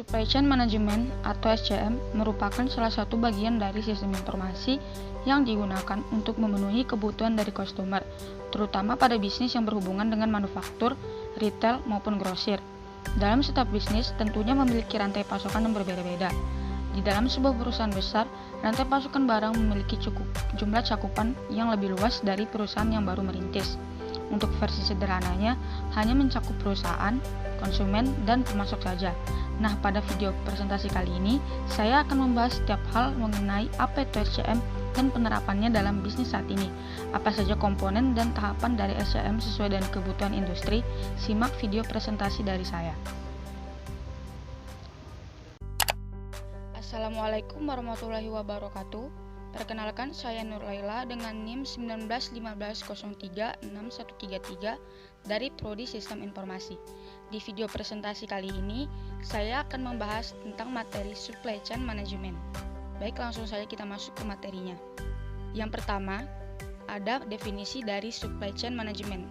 Supply Chain Management atau SCM merupakan salah satu bagian dari sistem informasi yang digunakan untuk memenuhi kebutuhan dari customer, terutama pada bisnis yang berhubungan dengan manufaktur, retail, maupun grosir. Dalam setiap bisnis tentunya memiliki rantai pasokan yang berbeda-beda. Di dalam sebuah perusahaan besar, rantai pasokan barang memiliki jumlah cakupan yang lebih luas dari perusahaan yang baru merintis. Untuk versi sederhananya, hanya mencakup perusahaan, konsumen, dan pemasok saja. Nah, pada video presentasi kali ini, saya akan membahas setiap hal mengenai apa itu SCM dan penerapannya dalam bisnis saat ini. Apa saja komponen dan tahapan dari SCM sesuai dengan kebutuhan industri? Simak video presentasi dari saya. Assalamualaikum warahmatullahi wabarakatuh. Perkenalkan, saya Nur Laila dengan NIM 1915036133 dari Prodi Sistem Informasi. Di video presentasi kali ini, saya akan membahas tentang materi Supply Chain Management. Baik, langsung saja kita masuk ke materinya. Yang pertama, ada definisi dari Supply Chain Management.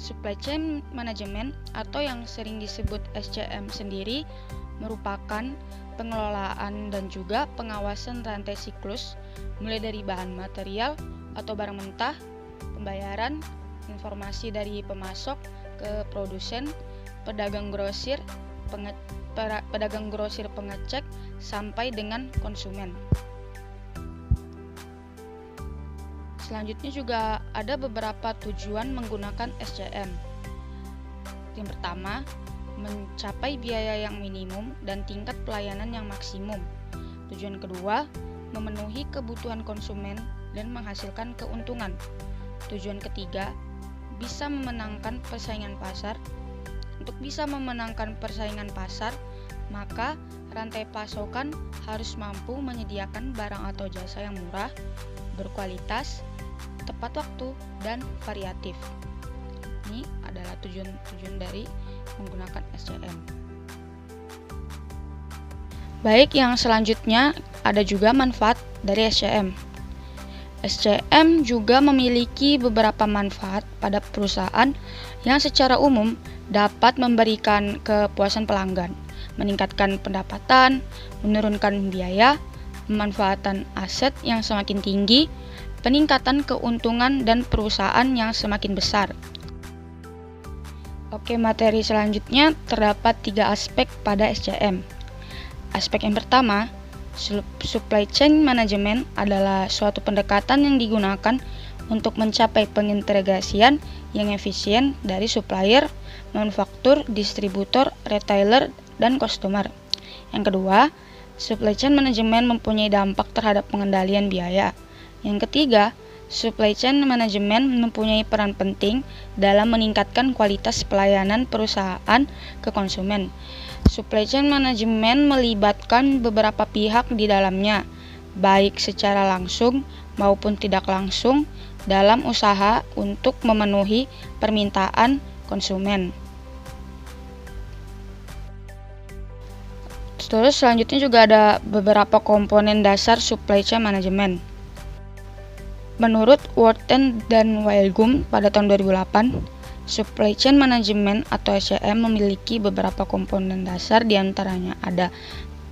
Supply Chain Management atau yang sering disebut SCM sendiri merupakan pengelolaan dan juga pengawasan rantai siklus mulai dari bahan material atau barang mentah, pembayaran, informasi dari pemasok ke produsen, pedagang grosir pengecek sampai dengan konsumen. Selanjutnya juga ada beberapa tujuan menggunakan SCM. Yang pertama, mencapai biaya yang minimum dan tingkat pelayanan yang maksimum. Tujuan kedua, memenuhi kebutuhan konsumen dan menghasilkan keuntungan. Tujuan ketiga, bisa memenangkan persaingan pasar. Untuk bisa memenangkan persaingan pasar, maka rantai pasokan harus mampu menyediakan barang atau jasa yang murah, berkualitas, tepat waktu, dan variatif. Ini adalah tujuan dari menggunakan SCM. Baik, yang selanjutnya ada juga manfaat dari SCM. SCM juga memiliki beberapa manfaat pada perusahaan yang secara umum dapat memberikan kepuasan pelanggan, meningkatkan pendapatan, menurunkan biaya, pemanfaatan aset yang semakin tinggi, peningkatan keuntungan dan perusahaan yang semakin besar. Oke, materi selanjutnya terdapat 3 aspek pada SCM. Aspek yang pertama, Supply Chain Management adalah suatu pendekatan yang digunakan untuk mencapai pengintegrasian yang efisien dari supplier, manufaktur, distributor, retailer, dan customer. Yang kedua, Supply Chain Management mempunyai dampak terhadap pengendalian biaya. Yang ketiga, Supply Chain Management mempunyai peran penting dalam meningkatkan kualitas pelayanan perusahaan ke konsumen. Supply Chain Management melibatkan beberapa pihak di dalamnya, baik secara langsung maupun tidak langsung dalam usaha untuk memenuhi permintaan konsumen. Terus selanjutnya juga ada beberapa komponen dasar Supply Chain Management. Menurut Worten dan Wailgum pada tahun 2008, Supply Chain Management atau SCM memiliki beberapa komponen dasar, diantaranya ada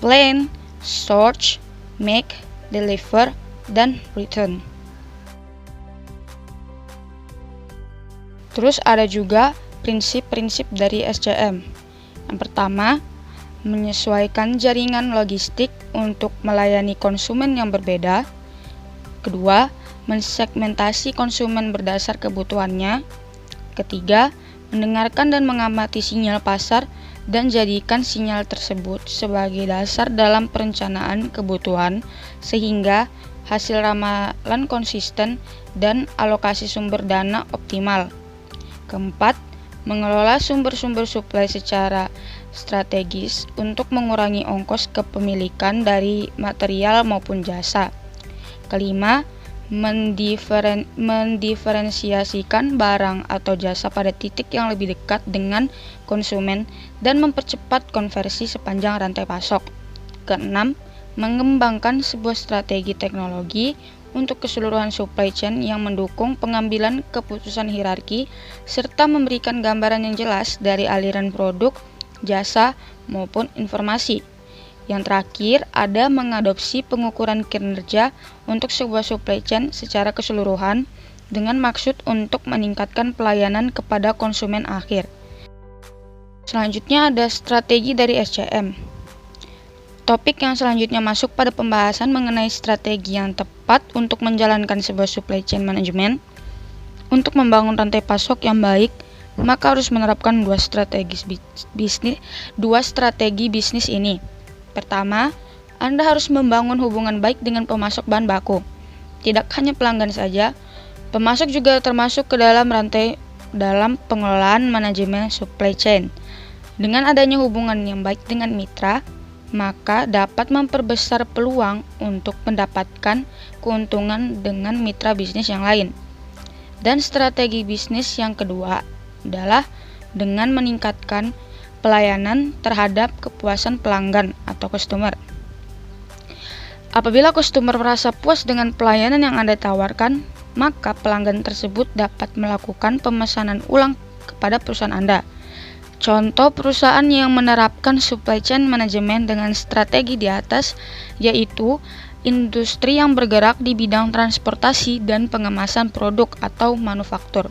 plan, source, make, deliver, dan return. Terus ada juga prinsip-prinsip dari SCM. Yang pertama, menyesuaikan jaringan logistik untuk melayani konsumen yang berbeda. Kedua, mensegmentasi konsumen berdasar kebutuhannya. Ketiga, mendengarkan dan mengamati sinyal pasar dan jadikan sinyal tersebut sebagai dasar dalam perencanaan kebutuhan sehingga hasil ramalan konsisten dan alokasi sumber dana optimal. Keempat, mengelola sumber-sumber suplai secara strategis untuk mengurangi ongkos kepemilikan dari material maupun jasa. Kelima, mendiferensiasikan barang atau jasa pada titik yang lebih dekat dengan konsumen dan mempercepat konversi sepanjang rantai pasok. Keenam, mengembangkan sebuah strategi teknologi untuk keseluruhan supply chain yang mendukung pengambilan keputusan hierarki serta memberikan gambaran yang jelas dari aliran produk, jasa, maupun informasi. Yang terakhir, ada mengadopsi pengukuran kinerja untuk sebuah supply chain secara keseluruhan dengan maksud untuk meningkatkan pelayanan kepada konsumen akhir. Selanjutnya ada strategi dari SCM. Topik yang selanjutnya masuk pada pembahasan mengenai strategi yang tepat untuk menjalankan sebuah supply chain management. Untuk membangun rantai pasok yang baik, maka harus menerapkan dua strategi bisnis ini. Pertama, Anda harus membangun hubungan baik dengan pemasok bahan baku. Tidak hanya pelanggan saja, pemasok juga termasuk ke dalam pengelolaan manajemen supply chain. Dengan adanya hubungan yang baik dengan mitra, maka dapat memperbesar peluang untuk mendapatkan keuntungan dengan mitra bisnis yang lain. Dan strategi bisnis yang kedua adalah dengan meningkatkan pelayanan terhadap kepuasan pelanggan atau customer. Apabila customer merasa puas dengan pelayanan yang Anda tawarkan, maka pelanggan tersebut dapat melakukan pemesanan ulang kepada perusahaan Anda. Contoh perusahaan yang menerapkan supply chain manajemen dengan strategi di atas yaitu industri yang bergerak di bidang transportasi dan pengemasan produk atau manufaktur.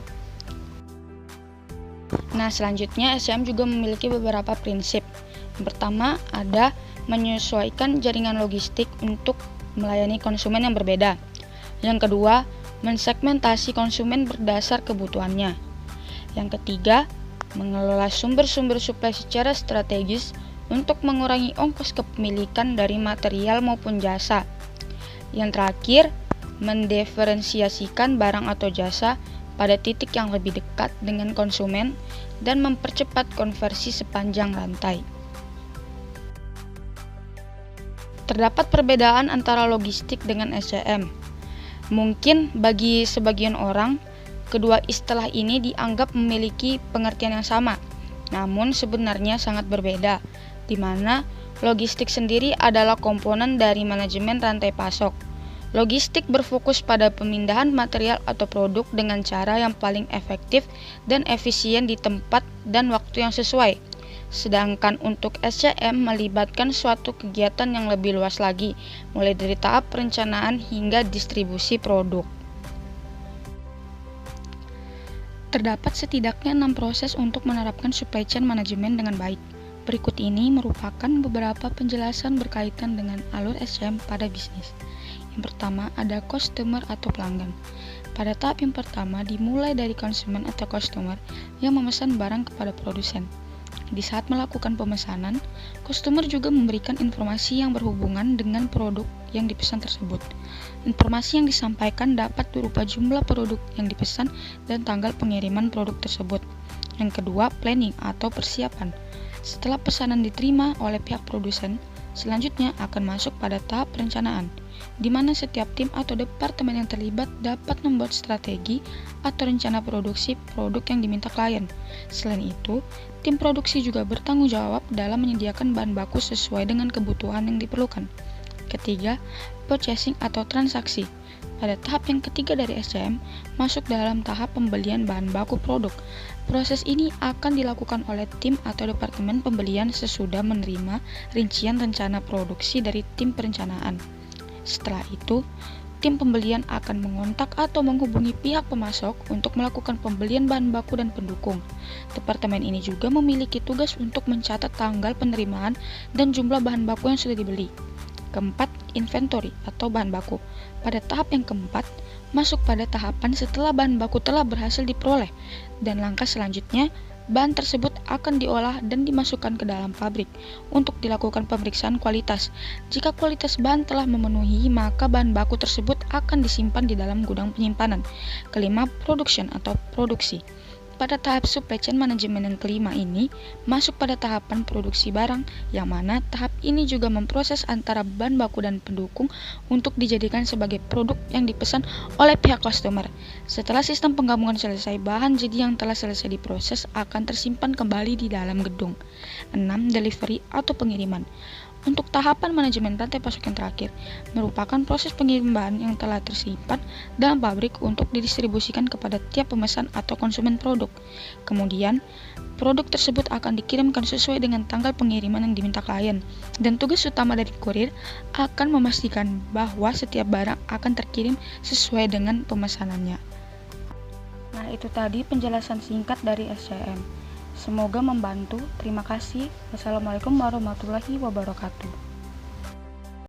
Nah, selanjutnya SCM juga memiliki beberapa prinsip. Yang pertama ada menyesuaikan jaringan logistik untuk melayani konsumen yang berbeda. Yang kedua, mensegmentasi konsumen berdasar kebutuhannya. Yang ketiga, mengelola sumber-sumber suplai secara strategis untuk mengurangi ongkos kepemilikan dari material maupun jasa. Yang terakhir, mendiferensiasikan barang atau jasa pada titik yang lebih dekat dengan konsumen dan mempercepat konversi sepanjang rantai. Terdapat perbedaan antara logistik dengan SCM. Mungkin bagi sebagian orang, kedua istilah ini dianggap memiliki pengertian yang sama, namun sebenarnya sangat berbeda, di mana logistik sendiri adalah komponen dari manajemen rantai pasok. Logistik berfokus pada pemindahan material atau produk dengan cara yang paling efektif dan efisien di tempat dan waktu yang sesuai. Sedangkan untuk SCM melibatkan suatu kegiatan yang lebih luas lagi, mulai dari tahap perencanaan hingga distribusi produk. Terdapat setidaknya 6 proses untuk menerapkan supply chain management dengan baik. Berikut ini merupakan beberapa penjelasan berkaitan dengan alur SCM pada bisnis. Yang pertama ada customer atau pelanggan. Pada tahap yang pertama dimulai dari konsumen atau customer yang memesan barang kepada produsen. Di saat melakukan pemesanan, customer juga memberikan informasi yang berhubungan dengan produk yang dipesan tersebut. Informasi yang disampaikan dapat berupa jumlah produk yang dipesan dan tanggal pengiriman produk tersebut. Yang kedua, planning atau persiapan. Setelah pesanan diterima oleh pihak produsen, selanjutnya akan masuk pada tahap perencanaan, di mana setiap tim atau departemen yang terlibat dapat membuat strategi atau rencana produksi produk yang diminta klien. Selain itu, tim produksi juga bertanggung jawab dalam menyediakan bahan baku sesuai dengan kebutuhan yang diperlukan. Ketiga, purchasing atau transaksi. Pada tahap yang ketiga dari SCM, masuk dalam tahap pembelian bahan baku produk. Proses ini akan dilakukan oleh tim atau departemen pembelian sesudah menerima rincian rencana produksi dari tim perencanaan. Setelah itu, tim pembelian akan mengontak atau menghubungi pihak pemasok untuk melakukan pembelian bahan baku dan pendukung. Departemen ini juga memiliki tugas untuk mencatat tanggal penerimaan dan jumlah bahan baku yang sudah dibeli. Keempat, inventory atau bahan baku. Pada tahap yang keempat, masuk pada tahapan setelah bahan baku telah berhasil diperoleh, dan langkah selanjutnya, bahan tersebut akan diolah dan dimasukkan ke dalam pabrik untuk dilakukan pemeriksaan kualitas. Jika kualitas bahan telah memenuhi, maka bahan baku tersebut akan disimpan di dalam gudang penyimpanan. Kelima, production atau produksi. Pada tahap supply chain manajemen yang kelima ini, masuk pada tahapan produksi barang, yang mana tahap ini juga memproses antara bahan baku dan pendukung untuk dijadikan sebagai produk yang dipesan oleh pihak customer. Setelah sistem penggabungan selesai, bahan jadi yang telah selesai diproses akan tersimpan kembali di dalam gedung. 6. Delivery atau pengiriman. Untuk tahapan manajemen rantai pasok yang terakhir, merupakan proses pengiriman bahan yang telah tersimpan dalam pabrik untuk didistribusikan kepada tiap pemesan atau konsumen produk. Kemudian, produk tersebut akan dikirimkan sesuai dengan tanggal pengiriman yang diminta klien, dan tugas utama dari kurir akan memastikan bahwa setiap barang akan terkirim sesuai dengan pemesanannya. Nah, itu tadi penjelasan singkat dari SCM. Semoga membantu. Terima kasih. Wassalamualaikum warahmatullahi wabarakatuh.